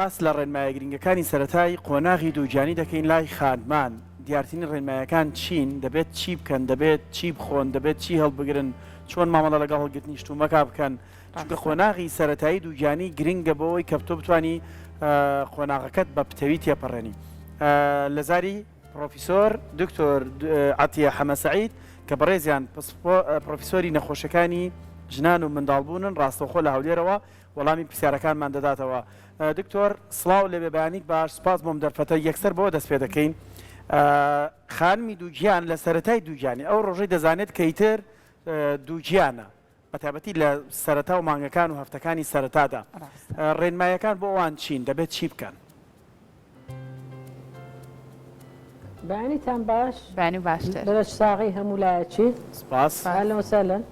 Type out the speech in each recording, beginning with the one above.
باس لە ڕێنمایە گرنگەکانی سەرەتای قۆناغی دووجانی دەکەین لای خانمان دیارتنی ڕێنمایەکان چین دەبێت چی بکەن دەبێت چی بخۆن دەبێت چی هەڵبگرن چۆن مامەڵە لەگەڵ هەڵگرتنی شتومەکە بکەن چونکە قۆناغی سەرەتایی دووجانی گرنگە بۆەوەی کە تۆ بتوانی قۆناغەکەت بە پتەوی تێپەڕێنی لە زاری پرۆفیسۆر دکتۆر عەتیە حەمەسەعید کە بەڕێزیان پرۆفیسۆری نەخۆشەکانی ژنان و منداڵبوونن ڕاستەوخۆ لە هەولێرەوە وەڵامی پرسیارەکانمان دەداتەوە. دکتۆر سڵاو لێ بێبیانیت باش سپاس بۆم دەرفەتە یەکسەر بۆ دەست پێ دەکەین. خانمی دووگیان لە سەرەتای دووجانی ئەو ڕۆژەی دەزانێت کەیتر دووجیانە بەتابەتی لە سەرەتا و مانگەکان و هەفتەکانی سەرەتادا ڕێنمایەکان بۆ ئەوان چین دەبێت چی بکەن؟ بەیانیتان باش بەیانی باشتر بەرەش ساغی هەموو لایەکی سپاس ئەهلەن وسەهلەن.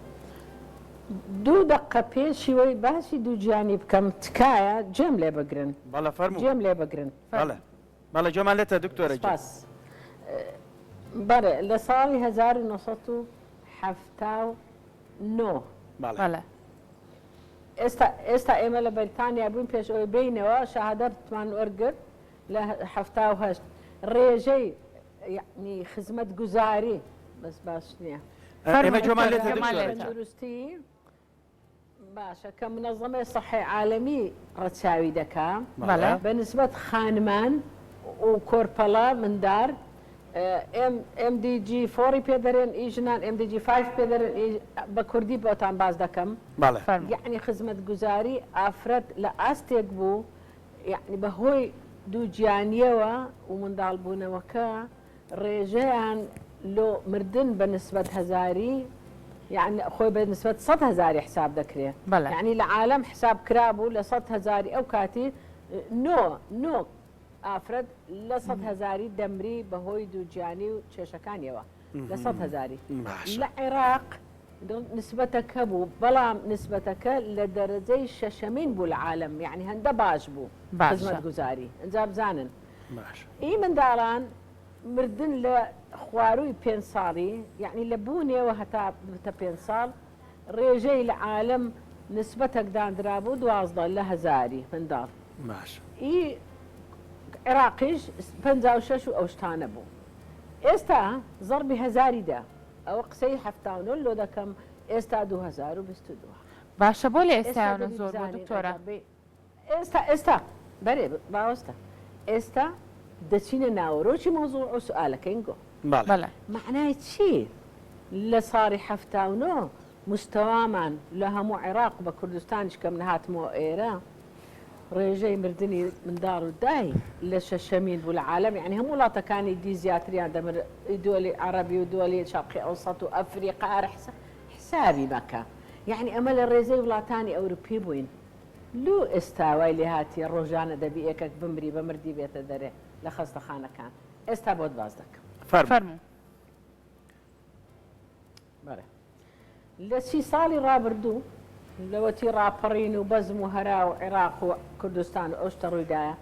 دوو دقە پێشیوەی باسی دووجیانی بکەم تکایە جێم لێ بگرن بەڵە فەرموو جێم لێ بگرن بەڵە جۆمان لێتە دکتۆرە سپاس. بەڵێ لە ساڵی 1979 بەڵێ ئێستا ئێمە لە بەریتانیا بووین پێش ئەوەی بینەوە شەهادەتمان وەرگرت لە 78 ڕێژەی یعنی خزمەت گوزاری بەس باش نییە ئێمە جۆمان لێتە تەندروستی باشە کە منەظەمەی سەحی عالەمی ڕەچاوی دەکات بە نسبەت خانمان و کۆرپەڵە مندار MDG 4 پێدەرێن ئیژنان MDG 5 پێدەرێن بە کوردی بۆتان باز دەکەم یعنی خزمەت گوزاری ئافرەت لە ئاستێک بوو یعنی بەهۆی دووجیانیەوە و منداڵبوونەوەکە ڕێژەیان لۆ مردن بە نسبەت هەزاری يعني خۆی بە نسبەت 100,000 حساب دەکرێت یعنی لە عالم حساب کرابوو لە 100,000 ئەو کاتی نۆ ئافرەت لە 100,000 دەمری بەهۆی دووجیانی و کێشەکانیەوە لە 100,000 لە عێراق نسبەتەکە بوو بەڵام نسبەتەکە لە دەرەجەی شەشەمین بوو لە عالم یعنی هەندە باش بوو خزمەت گوزاری ئەنجا بزانن ئی منداڵان مردن لە خواروی 5 ساڵی یعنی لە بوونێەوە هەتا 5 ساڵ ڕێژەی لە عالم نسبەتەک دانرا بوو 12 لە هەزاری منداڵ ئی عێراقیش 56 و ئەو شتانە بوو. ئێستا زەربی هەزاریدا ئەوە قسەی 79 لۆ دەکەم ئێستا 2022 باشە بۆ لە ئێستاە زۆر بۆ دکتۆرە ئێستا بەرێ باوەستە ئێستا دەچینە ناوەڕۆکی مۆزوع و سوالەکەین گۆ معنای چی لە ساڵی 79 مستەوامان لە هەموو عێراق بە کوردستانیش کەم نەهاتمەوە ئێرە ڕێژەی مردنی منداڵ و دای لە شەشەمین بوو لە عالم یعنی هەموو وڵاتەکانی دی زیاتریان دەمر دۆلی عەرەبی و دۆلی شەرقی ئەوسەط و ئەفریقا حسابی مەکە یعنی ئەمە لە ڕێزەی وڵاتانی ئەوروپی بووین لو ئێستاوای لێ هاتی ڕۆژانە دەبی یەکێک بمری بە مردی بێتە دەرێ لە خەستەخانەکان ئێستا بۆت باز دەکەم فەرموو لە 30 ساڵی ڕابردوو لەوەتی ڕاپەڕین و بەزم و هەرا و عێراق و کوردستان و ئەوشتە ڕوویدایە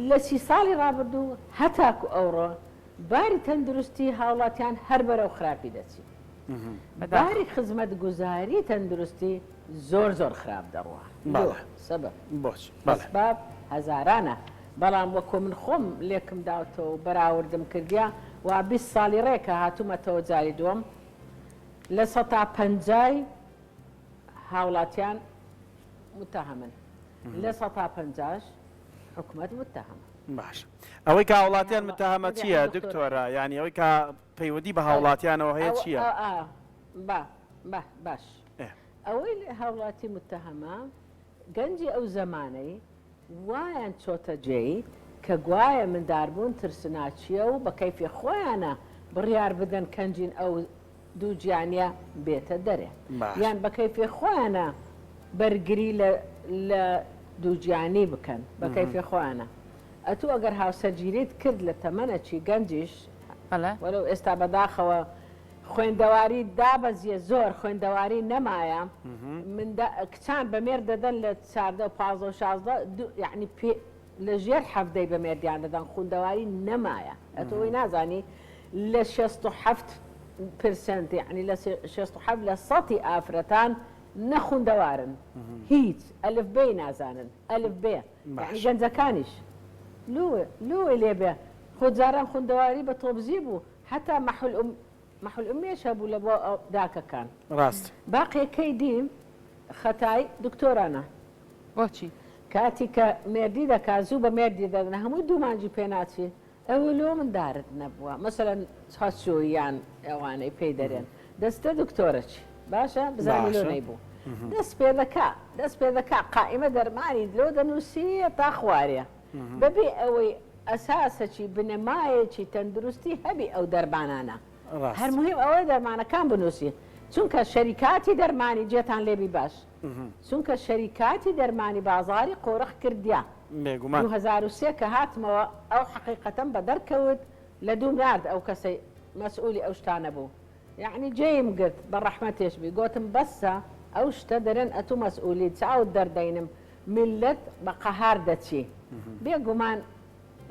لە 30 ساڵی ڕابردوو هەتاکو ئەوڕۆ باری تەندروستی هاوڵاتیان هەر بەرەو خراپی دەچی باری خزمەت گوزاری تەندروستی زۆر خراپ دەڕوە سەبەب باب هەزارانە بەڵام وەکو من خۆم لێکم داوتەوە و بەراوردم کردیا و 20 ساڵی ڕێکە هاتوومەتەوە جاری دووەم لە 150 هاوڵاتیان متهمن لە 150 حکومەت متهمە باش ئەوەی کە هاوڵاتیان متهمە چییە دکتۆرە یعنی ئەوەی کە پەیوەدی بە هاوڵاتیانەوە هەیە چییە؟ باش ئەوەی هاوڵاتی متهمە گەنجی ئەو زەمانەی وایان چۆتە جێی کە گوایە منداربوون ترسناچیە و بە کەیفی خۆیانە بڕیار بدەن کەنجین ئەو دووجیانە بێتە دەرێ یان بە کەیفی خۆیانە بەرگری لە دووجیانی بکەن بە کەیفی خۆیانە ئەتوو ئەگەر هاوسەرگیریت کرد لە تەمەنەکی گەنجیش وەلو ئێستا بەداخەوە خوێندەواری دابەزیە زۆر خوێندەواری نەمایە کچان بەمێر دەدەن لە 14 و 15 و 16 یعنی لە ژێر حەفدەی بەمێردیان دەدەن خوێندەواری نەمایە ئەتۆی نازانی لە 67% یعنی لە 67 لە 100 ئافرەتان نەخوندەوارن هیچ ئەلف بێ نازانن ئەلف بێ یعنی گەنجەکانیش لۆی لێبێ خۆجاران خوندەواری بە تۆبزی بوو حتا مەحول ئومێش هەبوو لە بۆ داکەکان ڕاست باقیەکەی دیم خەتای دکتۆرانە بۆچی کاتی کە مێردی دەکات زوو بە مێردی دەدن هەمووی دوومانجی پێناچێ ئەوە لۆ مندارت نەبووە مەسەرەن هەسوویان ئەوانەی پێی دەرێن دەستە دکتۆرەچی باشە بزانانی لۆ نەیبوو دەست پێ دەکا قائمە دەرمانی لۆ دەنووسیە تا خوارێ بەبێ ئەوەی ئەساسەکی بنەمایەکی تەندروستی هەبی ئەو دەربانانە هەر مهم ئەوەی دەرمانەکان بنووسی چونکە شەریکاتی دەرمانی جێتان لێبی باش چونکە شەریکاتی دەرمانی بازاری قۆرەخ کردیا 2003 کە هاتمەوە ئەو حقیقەتەن بە دەرکەوت لە دوو نارد ئەو کەسەی مەسئولی ئەو شتانە بوو یعنی جێیم گرت بە ڕەحمەتێش بی گۆتم بەسە ئەو شتە دەرێن ئەتو مەسئولی چاوت دەردەینم میلەت بە قەهار دەچی بێگومان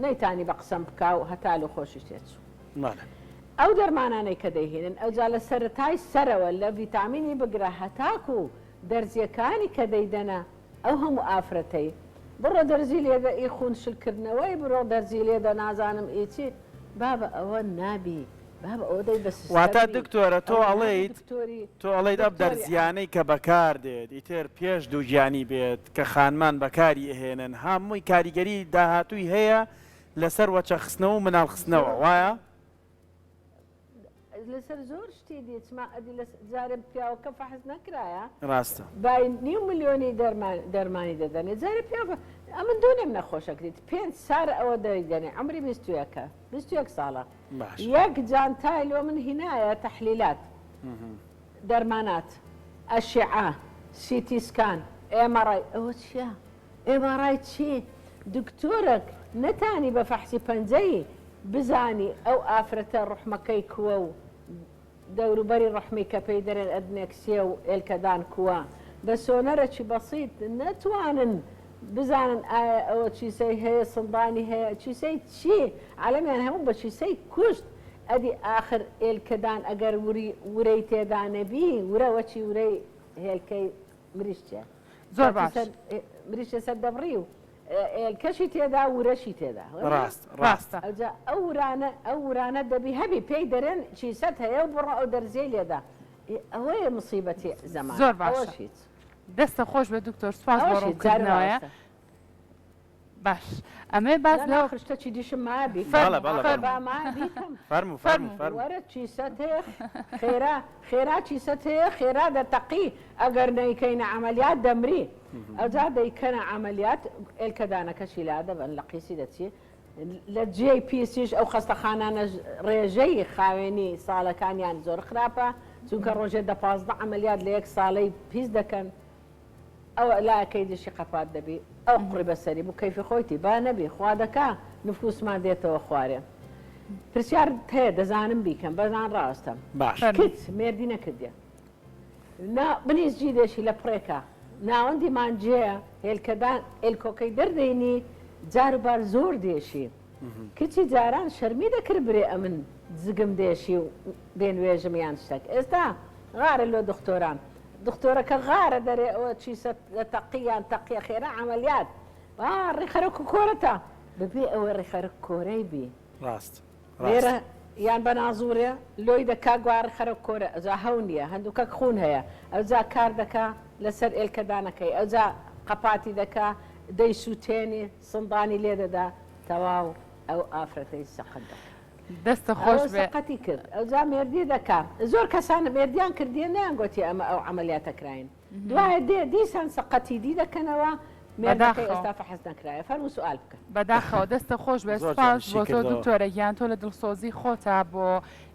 نەیتانی بە قسەم بکا و هەتا لە خۆشی تێچوو ئەو دەرمانانەی کە دەیهێنن ئەوجا لە سەرەتای سەرەوە لە ڤیتامینی بگرە هەتاکو و دەرزیەکانی کە دەیدەنە ئەو هەموو ئافرەتەی بڕۆ دەرزی لێدە ئی خونشلکردنەوەی بڕۆ دەرزی لێدە نازانم ئیچی بابە ئەوە نابی بابە ئەوە دەی بەس واتە دکتۆرە تۆ ئەڵەیت ئەم دەرزیانەی کە بەکار دێت ئیتر پێش دوو گیانی بێت کە خانمان بەکاری ئەهێنن هەمووی کاریگەری داهاتووی هەیە لەسەر وەچە خستنەوە و مناڵ خستنەوە وایە؟ لەسەر زۆر شتی دیچما ئەدی لە جارم پیاوەکە فەحز نەکرایە ڕاستە بای نیو ملیۆنی دەرمانی دەدەنێت جارە پیاوە ئەمن دوونێم نەخۆشەکریت 5 سار ئەوە دەیدەنێ ئەمری 21 ساڵە یەک جانتای لۆ من هینایە تەحلیلات دەرمانات ئەشعە سیتیسکان ئێمەڕای ئەوە چیە؟ ئێمەڕای چی؟ دکتۆرێک نەتانی بە فەحسی پەنجەی بزانی ئەو ئافرەتە ڕحمەکەی کووە و دەوروبەری ڕحمی کە پێی دەرێن ئەدنێکسیە و ئێلکەدان کووە بە سۆنەرەکی بەسیط نەتوانن بزانن ئایا ئەوە چیسەی هەیە سندانی هەیە چیسەی چی عالەمیان هەموو بە چیسەی کوشت ئەدی ئاخر ئێلکەدان ئەگەر ورەی تێدا نەبی ورەوەچی ورەی هێلکەی مریشتە زۆر باش مریشتە سەر دەبڕی و کەشی تێدا ورەشی تێدا ڕاستە ئەو ورانە دەبی هەبی پێی دەرێن چیسەت هەیە و بڕە ئەو دەرزیەی لێدا ئەوەیە مصیبەتی زەمان زۆر باشە دەستە خۆش بێ دکتۆر سوپاس بۆ ڕوونکردنەوەیە باش ئەمێ باس لەو خشتەی دیشم مابی وەرە چیسەت هەیە خێرا چیسەت هەیە خێرا دەتەقی ئەگەر نەیکەینە عەمەلیات دەمری ئەوجا دەیکەنە عەمەلیات ئێلکەدانەکەشی لا دەبن لە قیسی دەچی لە جێی پیسیش ئەو خەستەخانانە ڕێژەی خاوێنی ساڵەکانیان زۆر خراپە چونکە ڕۆژێ 15 عەمەلیات لە یەک ساڵەی پیس دەکەن ئەو لاکەی دشی قەپات دەبی ئەو قڕی بەسەری بوو کەیفی خۆیتی با نەبی خوا دەکا نفوسمان دێتەوە خوارێ پرسیار هەیە دەزانم بیکەم بەزان ڕاستم کت مێردی نەکردێ بنیزجی دێشی لە پڕێکە ناوەندی مانجەیە هێلکەدان ئێلکۆکەی دەردەینی جاروبار زۆر دێشی کچی جاران شەرمی دەکرد برێ ئەمن زگم دێشی و بێنوێژم یان شتێک ئێستا غارە لۆ دکتۆران دکتۆرەکە غارە دەرێ ئەوە چیسە لە تەقییان تەقیە خێرا عەمەلیات ڕێخەرک و کۆرەتە ببێ ئەوە ڕێخەرک کۆرەی بی ڕاست لێرە یان بە نازوورێ لۆی دەکا گوارە خەرک کۆرە ئەجا هەو نییە هەندووکە خون هەیە ئەوجا کار دەکا لەسەر ئێلکەدانەکەی ئەوجا قەپاتی دەکا دەی سووتێنی سندانی لێ دەدا تەواو ئەو ئافرەتەی سەقەت دەکا دەستە خۆش سەقەتی کرد ئەوجا مێردی دەکا زۆر کەسانە مێردیان کردیە نەیان گوتی ئەمە ئەو عەمەلیاتەکراین دوایە دیسان سەقەتی دی دەکەنەوە مێردەکەی ئێستا فەحز نەکرایە فەرموو سوال بکە بەداخەوە دەستە خۆش بێ سوپاس بۆ تۆ دکتۆرە گیان تۆ لە دڵسۆزی خۆتە بۆ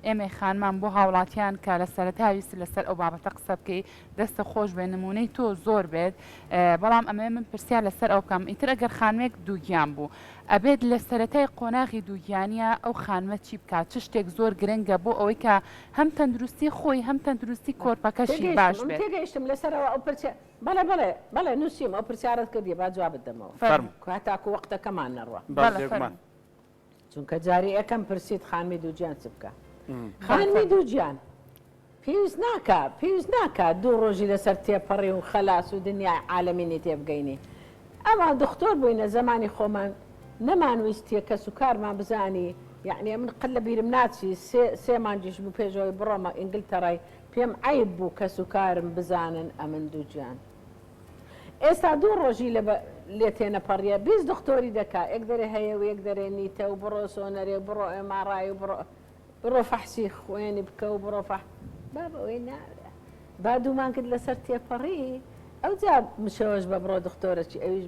ئێمە خانمان بۆ هاوڵاتیان کە لە سەرەتاویست لەسەر ئەو بابەتە قسە بکەی دەستە خۆش بێ نمونەی تۆ زۆر بێت بەڵام ئەمە من پرسیار لەسەر ئەو بکەم ئیتر ئەگەر خانمێک دووگیان بوو ئەبێت لە سەرەتای قۆناغی دووگیانیە ئەو خانمە چی بکات چ شتێک زۆر گرنگە بۆ ئەوەی کە هەم تەندروستی خۆی هەم تەندروستی کۆرپەکەشی باش بێت تێگەیشتم لەسەرەوە ئەو پرسیار بەڵێ نووسیم ئەو پرسیارت کردی با جوابت دەمەوە هاتاکو وەختەکەمان نەڕوە چونکە جاری ئەەکەم پرسیت خانمی دووگیان چ بکە خانمی دووگیان پێویست ناکە دوو ڕۆژی لەسەر تێپەڕی و خەلاس و دنیای عالەمینی تێبگەینی ئەمە دکتۆر بووینە زمانی خۆمان نەمانویستیە کە سوکارمان بزانی یعنی من قل لە بیرم ناچی سێ مانجیش بوو پێشەوەی بڕۆمە ئینگلتەڕای پێم عیب بوو کە سوکارم بزانن ئەمن دوو گیان ئێستا دوو ڕۆژی لێ تێنەپەڕیە 20 دکتۆری دەکا یەک دەرێ هەیە و یەک دەرێ نیتە و بڕۆ سۆنەرێ بڕۆ ئێماڕای و بڕۆ فەحسی خوێنی بکە و بڕۆ بابەوەی ناوێ با دوومان کرد لەسەر تێپەڕی ئەو جا مشەوەش بە بڕۆ دکتۆرەی ئەویش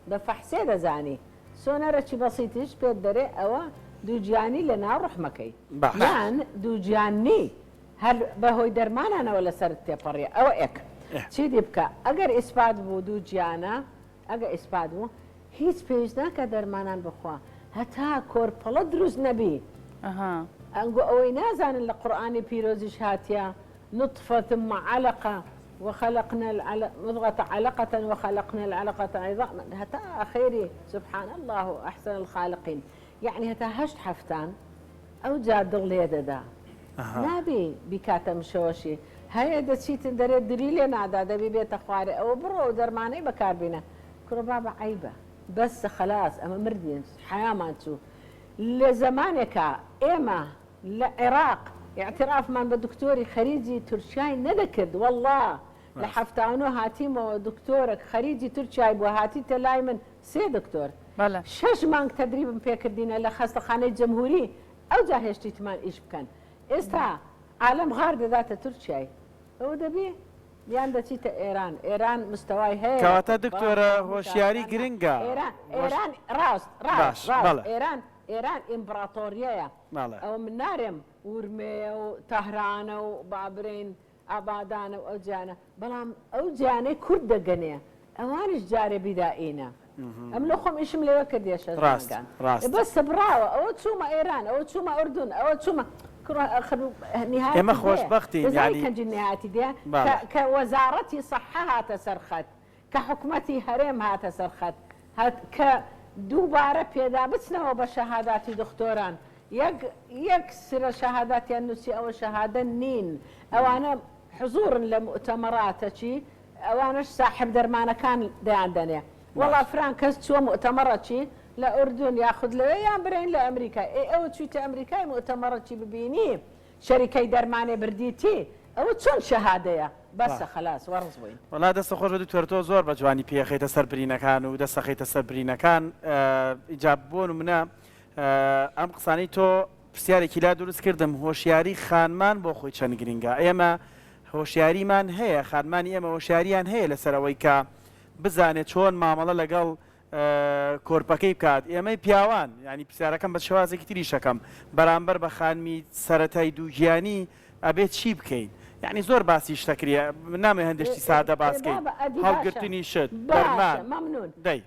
بە فەحسێ دەزانی سۆنەرەکی بەسیتیش پێت دەرێ ئەوە دووگیانی لە ناو ڕحمەکەی یان دووگیانی هەر بەهۆی دەرمانانەوە لەسەر تێپەڕیە ئەوە ئێک چی دی بکە ئەگەر ئیسپات بوو دوو گیانە ئەگە ئیسپات بوو هیچ پێویست ناکە دەرمانان بخوا هەتا کۆرپەڵە دروست نەبی ئەنگۆ ئەوەی نازانن لە قورئانی پیرۆزیش هاتیە نطفة ثم علقة وخلقنا مضغة علقة وخلقنا العلقة عظاما هتا خيري سبحان الله أحسن الخالقين يعني هتا هشت حفتان أو جا دغلي ددا نابي بكاتا مشوشي هيا دشيت دري دريلي نادا دبي بيت خواري أو برو درماني بكار بينا كرو بابا عيبة بس خلاص أما مردين حياة ما تشوف لزمانك إما العراق اعتراف من بدكتوري خريجي تركياي ندكد والله لحفتانو هاتيمو دكتورك خريجي تركياي وهاتي تلاي من سي دكتور بله شش مانك تدريب بيكردينا لخاصة خانة الجمهوري او جاهشتي تمان ايش بكن استا عالم غارد ذات تركياي هو دبي بيان دشيت ايران مستواي هي كواتا دكتورة هوشياري جرينجا ايران راست ايران امبراطوريه او من نارم ورمي وطهران وبابرين عبادان واوجانا بلام اوجاني كرد قنيه اوانش جاري بدائينا املخهم ايش ملي وكد يا شباب راست بس براوه او تشوما ايران او تشوما اردن او تشوما اخذوا نهايه اما خوش بختي يعني كان جنياتي دي كوزارتي صحها تسرخت كحكمتي هرمها تسرخت دووبارە پێدا بچنەوە بە شەهاداتی دکتۆران یەک شەهاداتی نووسی ئەوە شەهادە نین ئەوانە حزورن لە مؤتەمەراتەچی ئەوانش ساحب دەرمانەکان دەیان دەنێ وەڵا فران کەس چووە مؤتەمەڕەچی لە ئوردون یاخود لەوێ یان برین لە ئەمریکای ئەوە چوویتە ئەمریکای مؤتەمەڕەچی ببینی شەریکەی دەرمانێ بردیتی ئەوە چۆن شەهادەیە بەسە خلاص وەڕز بووین وڵا دەستە خۆش دکتۆر تۆ زۆر بە جوانی پێخیتە سەر برینەکان و دەستەخیتە سەر برینەکان ئیجاب بۆن و منە ئەم قسانەی تۆ پرسیارێکی لا دروست کردم هۆشیاری خانمان بۆ خۆی چەند گرنگە ئێمە هۆشیاریمان هەیە خانمانی ئێمە هۆشیاریان هەیە لەسەرەوەی کە بزانێت چۆن مامەڵە لەگەڵ کۆرپەکەی بکات ئێمەی پیاوان ینی پرسیارەکەم بە شێوازێکی تری شەکەم بەرامبەر بە خانمی سەرەتای دووگیانی ئەبێت چی بکەین يعني زۆر باسی شتەکریە نامێ هەندێکی سادە باسکەین هەڵگرتنی شت دەرمان مەمنون دەی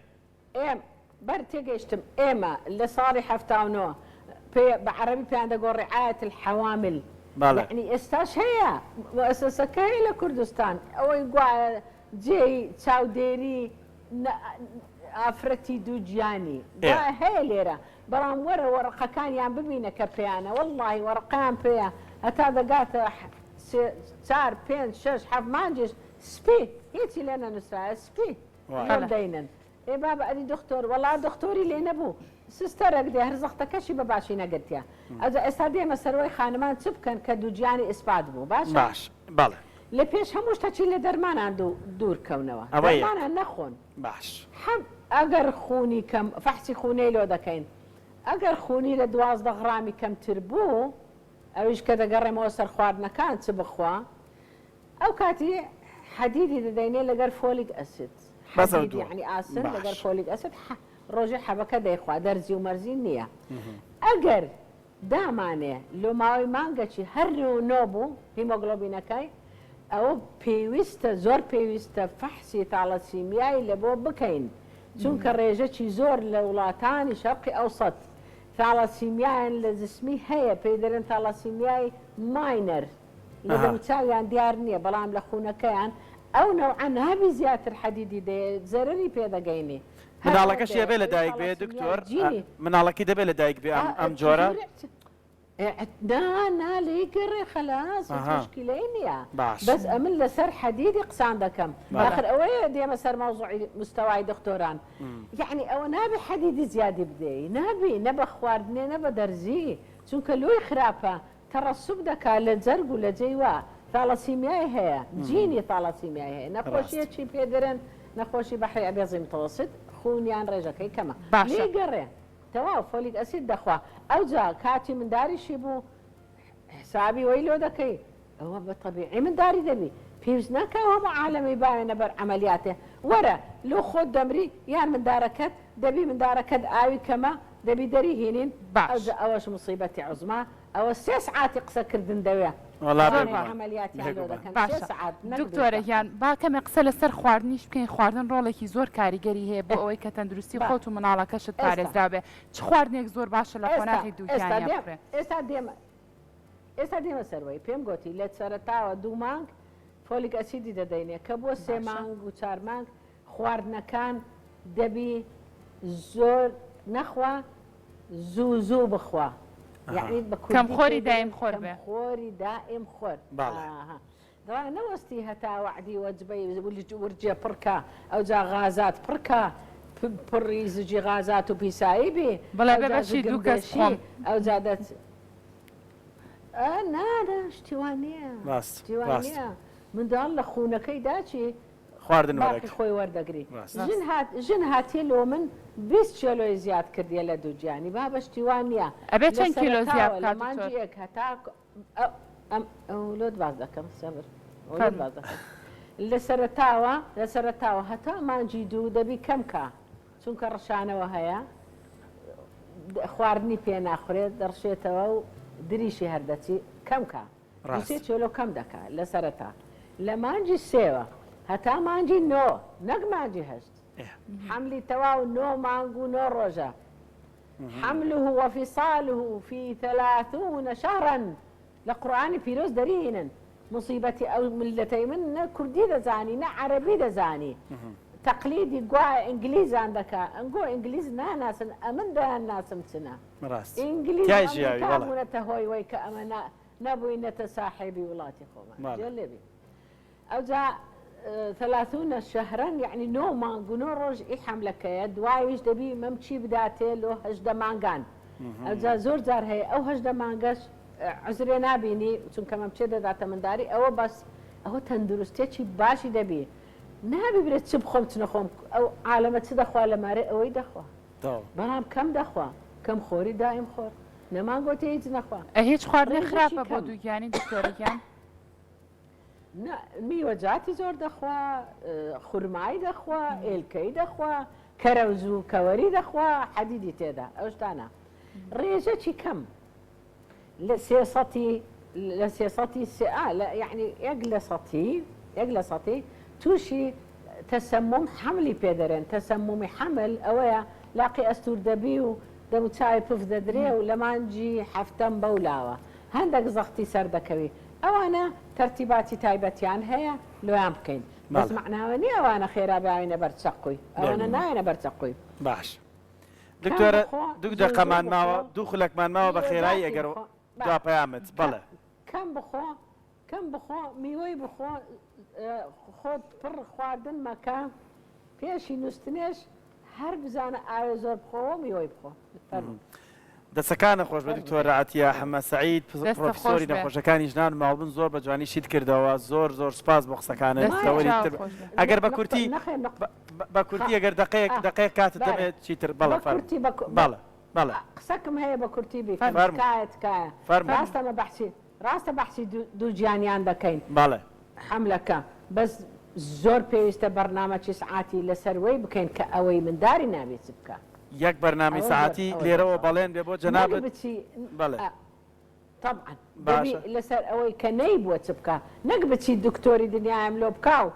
بەر تێگەیشتم ئێمە لە ساڵی هەفتاونەوە بە عەرەبی پێیان دەگۆ ڕعایەت الحەوامل يعني ئێستاش هەیە مؤسسەکە هەیە لە کوردستان ئەوەی گوایە جێی چاودێری ئافرەتی دووگیانی هەیە لێرە بەڵام وەرە وەرەقەکانیان ببینە کە پێیانە وەڵڵاهی وەرەقەیان پێیە هەتا دەگاتە 4 5 6 7 مانجش سپی هیچی لێ نەنووسرایە سپی دەینن ئێ بابە ئەدی دکتۆر وەڵا دکتۆری لێ نەبوو سستەرێک دێ هەرزەختەکەشی بە باشی نەگرتیە ئەجا ئێستا دێمە سەرەوەی خانمان چ بکەن کە دووگیانی ئیسپات بوو باش بەڵێ لە پێش هەموو شتەچی لە دەرمانان دوورکەونەوە دەرمانان نەخۆن باش ئەگەر خونی کەم فەحسی خونەی لۆ دەکەین ئەگەر خونی لە 12 غرامی کەمتر بوو ئەویش کە دەگەڕێمەوە سەر خواردنەکان چ بخوا ئەو کاتی حەدیدی دەدەینێ لەگەر فۆلیک ئەسید یعنی ئاسن لەگەر فۆلیک ئەسید ڕۆژێ حەبەکە دەیخوا دەرزی و مەرزی نییە ئەگەر دامانێ لۆ ماوەی مانگەکی هەر نۆ بوو هیمۆگلۆبینەکەی ئەوە پێویستە زۆر پێویستە فەحسی تاڵەسیمیایی لە بۆ بکەین چونکە ڕێژەکی زۆر لە وڵاتانی شەرقی ئەوسەد تاڵەسیمیایان لە جسمی هەیە پێی دەرێن تاڵەسیمیای ماینەر لە دەموچاویان دیار نییە بەڵام لە خونەکەیان ئەو نەوعەن هەبی زیاتر حەدیدی دەیە زەرەری پێدەگەینێ مناڵەکەش دەبێت لە دایک بێ دکتۆر مناڵەکەی دەبێت لە دایک بێ ئەم جۆرە نا ليقري خلاص مشكلة يا باش بس أمن لسر حديد قسان دكم آخر أوي دي مسار موضوعي مستوى دكتوران يعني أو نبي حديد زيادة بدي نبي خواردني نبي درزي شو كلوي خرافة ترى السوق دكا لزرق ولا جيوا ثالاسيمياء هي جيني ثالاسيمياء هي نخوشي شي بيدرن نخوشي بحري أبيض متوسط خونيان رجاكي كما ليه قري توا فوليك أسيد دخوا أو جا كاتي من داري شيبو حسابي ويلو دكي هو بالطبيعي من داري دبي فيوزنا كهو عالمي باين بر عملياته ورا لو خد دمري يعني من داركت دبي من داركت آوي كما دبي دري هينين أو جا أوش مصيبتي عظمى أو 6 ساعات قصة كردن دويا والله عمليات يعني كان 6 ساعات دکتۆرە یان با کەمێ قسە لەسەر خواردنیش بکەین خواردن ڕۆڵێکی زۆر کاریگەری هەیە بۆ ئەوەی کە تەندروستی خۆت و مناڵەکەشت پارێزرابێ چ خواردنێک زۆر باشە لە خۆناغی دووکیان بکرێ ئێستا دێمە سەروەی پێم گوتی لێت سەرەتاوە 2 مانگ فۆلیک ئەسیدی دەدەینێ کە بۆ 3 مانگ و 4 مانگ خواردنەکان دەبی زۆر نەخوا زوو بخوا يعني كم خوري دائم خور به خوري دائم خور دواء نوستي هتا وعدي وجبي ورجي بركة أو جا غازات بركة بريزجي غازات وبيسايبي بلا ببشي دوكس خم أو جادت لا اشتوانية اشتوانية من دال خونا كي داشي خواردن باقي خوي وردقري جن هاتي لو من 20 كيلو زياد كردي له دوجاني بابا اشتوانيا ابي 10 كيلو زياد كاتو ما نجيك هتاك اولاد بعضكم صبر اولاد بعضكم لسرتاوا هتا ما نجي دو دبي كم كا چونك رشانه وهيا خواردني بينا اخري درشيتوا دريشي هردتي كم كا 20 كيلو كم دكا لسرتا لما نجي سيوا هتا مانجي نو نق مانجي هشت حملي تواو نو مانجو نو رجا حمله وفصاله في 30 شهرا لقرآن في روز درينا مصيبتي أو ملتي من كردي دزاني نا عربي دزاني تقليدي قوا إنجليز عندك نقول إنجليز ناس أمن ده الناس متنا إنجليز أمن تهوي ويك أمنا نبوي نتصاحبي ولاتي خوما جلبي أو جاء 30 شهرا يعني نو مانجو نو روج يحملك يد وايش دبي ممشي بداته لو هجدا مانجان أو زور زار هي أو هجدا مانجاش عذري نابيني چون كمان مشي داتا من داري أو بس أو تندرستي شي باشي دبي نابي بريت تبخم تنخم أو عالمة تدخوا لماري أو يدخوا برام كم دخوا كم خوري دائم خور نمانجو تيجي نخوا هيج خواردن خراپە بۆ دووگیانی دکتۆرەکان میوەجاتی زۆر دەخوا خورمای دەخوا ئێلکەی دەخوا کەرەوز و کەوەری دەخوا حەدیدی تێدا ئەوشتانە ڕێژەکی کەم لە سێسەتی يعني یەک لە سەتی تووشی تەسەمم حملی پێدەرێن تەسەممی حمل ئەوەیە لاقی ئەستور دەبی و دەموچاوی پف دەدرێ و لە مانجی هەفتەم بەولاوە هەندێک زەختی سەر دەکەوی ئەوانە ترتیباتی تایبەتیان هەیە لۆیان بکەین بەس معناوە نیە ئەوانە خێرا باوینە بەرچەقوی ئەوانە نایەنە بەرچەقوی باش دکتۆرە دوو دقەمان ماوە دوو خولەکمان ماوە بە خێرایی ئەگەر دوا پەیامت بەڵێ کەم بخۆ میوەی بخۆ خۆت پڕ خواردن مەکە پێشی نووسنێش هەر بزانە ئاوێ زۆر بخۆوە میوەی بخۆ دەسەکانە خۆش بە دکتۆر عەتیە حەمە سەعید پرۆفیسۆری نەخۆشەکانی ژنان ماڵبن زۆر بە جوانی شید کردەوە زۆر سپاس بۆ قسەکانت ئەگەر بە کورتی ئەگەر دقەیەک کاتت دەبێت چیتر بەڵێ قسەکم هەیە بە کورتی بیکایەتکایە ڕاستە بەحسی دوو گیانیان دەکەین بەڵێ حەملەکە بەس زۆر پێویستە بەرنامەی سعاتی لەسەروەی بکەین کە ئەوەی منداری نابێت بکە یەک بەرنامەی ساعتی لێرەوە بەڵێن بێ بۆ جەنابەت بەڵێ طبعا لەسەر ئەوەی کە نەیبووە چ بکە نەک بچی دکتۆری دنیایم لۆ بکە و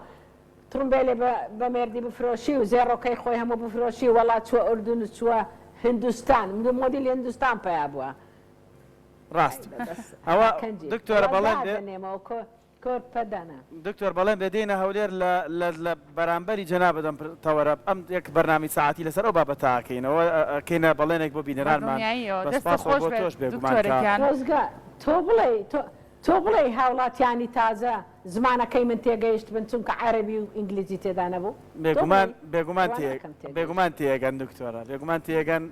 ترومبێلێ بە مێردی بفرۆشی و زێڕۆکەی خۆی هەموو بفرۆشی وڵات چووە ئوردون و چووە هندوستان مۆدیلی هندوستان پیا بووە ڕاست ئەوە دکتۆرە بەڵێن کۆرپەدانە دکتۆر بەڵێن بێدێنە هەولێر لە بەرامبەری جەناب بدەم تەوەرە ئەم یەک بەرنامی ساعتی لەسەر ئەو بابەتاکەینەوە کەینە بەڵێنێک بۆ بینەرانمان تۆش بێگومان ڕۆزگا تۆ بڵێ هاوڵاتیانی تازە زمانەکەی من تێگەیشت بن چونکە عەربی و ئینگلیزی تێدا نەبوو بێگومان تێگەن دکتۆرە بێگومان تێگەن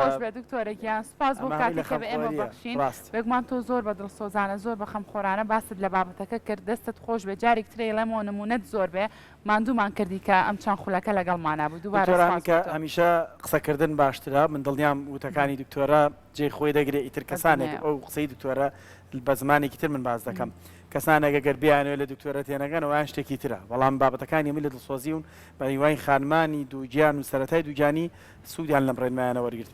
خۆش بێ دکتۆرێکیان سپاس بۆ کاتێککە بە ئێمە بەخشین بێگومان تۆ زۆر بە دڵسۆزانە زۆر بە خەمخۆرانە باست لە بابەتەکە کرد دەستت خۆش بێ جارێک ترێ لەمەوە نمونەت زۆر بێ ماندوومان کردی کە ئەم چەند خولەکە لەگەڵمانە بوو دووبارەکە هەمیشە قسەکردن باشترە من دڵنیام وتەکانی دکتۆرە جێ خۆی دەگرێت ئیتر کەسانێک ئەو قسەی دکتۆرە بە زمانێکی تر من باز دەکەم کەسانێکە گەر بیانوێت لە دکتۆرە تێنەگەنەوە یان شتێکی ترە بەڵام بابەتەکانی من لە دڵسۆزی و بە هیوای خانمانی دووگیان و سەرەتای دووجانی سوودیان لەم ڕێنمایانە وەرگرت